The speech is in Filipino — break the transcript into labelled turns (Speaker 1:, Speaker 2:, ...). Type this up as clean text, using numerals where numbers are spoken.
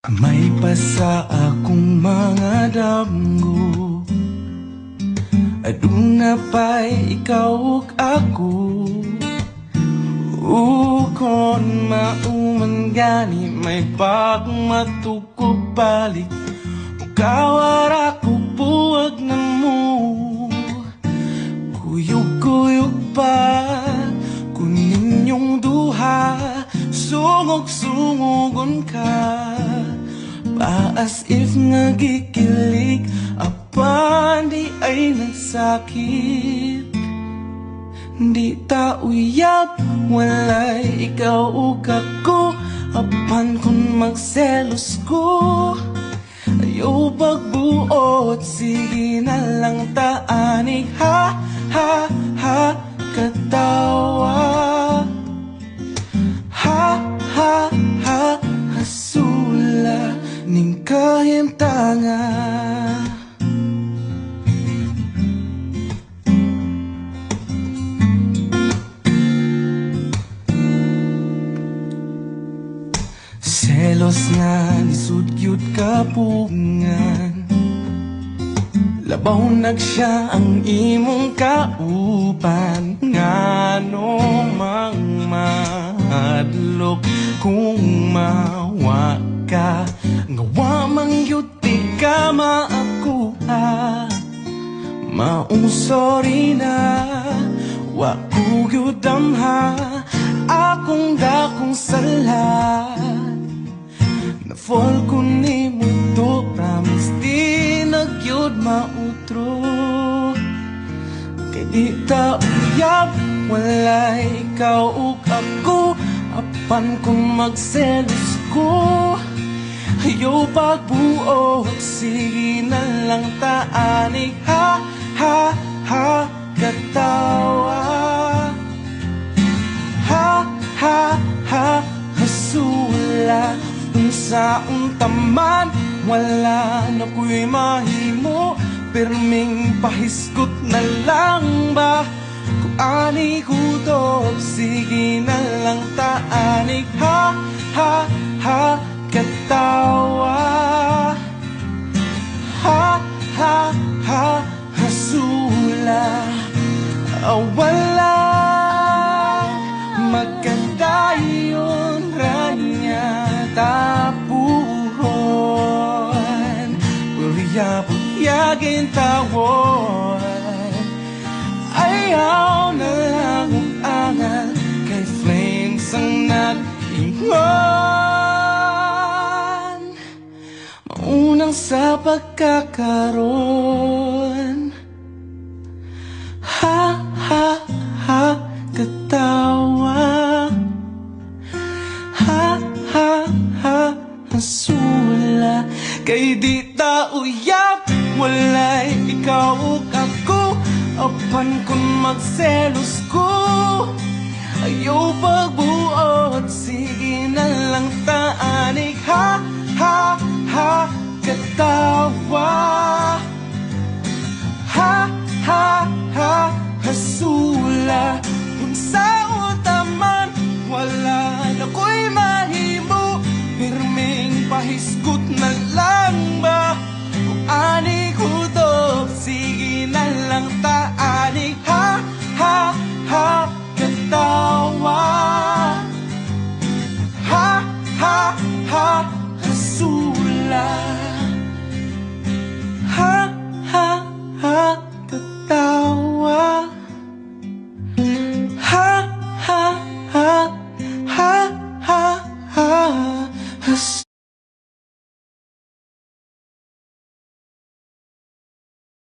Speaker 1: May pasa akong mga damgo, aduna pa'y ikaw ug ako. Kon mauman gani may bagong matukog balik, ukawara ko buwag na mo. Kuyog-kuyog pa kunin yung duha, sungog-sungogon ka pa as if nagikilig, apan di ay nagsakit. Di ta uyab, walay ikaw ug ako, apan kung magselos ko, ayaw pagbuot, sige na lang taanig. Ha, ha, ha, katawa. Ha, ha, ha, hasula ning kahimtanga. Selos nga nisudyod kapungan, labaw nagsiya ang imong kaupan. Ngano mang mahadlok kung mawa ka, ngawa mang yuti ka maakuha. Maong sorry na wa ko gyud damha, akong dakong sala. Na-fall ko ni mo to, promise di nagyod mautro. Kay di ta uyab, walay ikaw ug ako, apan kung magselos ko, ayaw pagbuot, sige na lang taanig. Ha, ha, ha, katawa. Ha, ha, ha, hasula. Sa untaman, wala na ko'y mahimo, perming pahiskot na lang ba? Kung ani hudog, sige na lang taanig. Ha, ha, ha, katawa. Ha, ha, ha, hasula. Wala magkadayon ranya tapuhon, puyag-puyagin tawon. Ayaw na lang ang angal, kay flames ang nag-ingon. Maunang sa pagkakaroon. Ha, ha, ha, katawa. Ha, ha, ha, hasula. Kay di ta uyab, walay ikaw ug ako, apan kung magselos ko, ayaw pagbuot, sige na lang taanig. Ha, ha, ha, katawa. Ha, ha, ha, hasula. Kung sa utaman, wala na ko'y mahimo, pirming pahiskot na lang ba? Kung ani hudog, sige na lang taanig. Ha, ha, ha, katawa. Ha, ha, ha, hasula. Ha, ha, ha, katawa. Ha, ha, ha, ha, ha, ha, ha.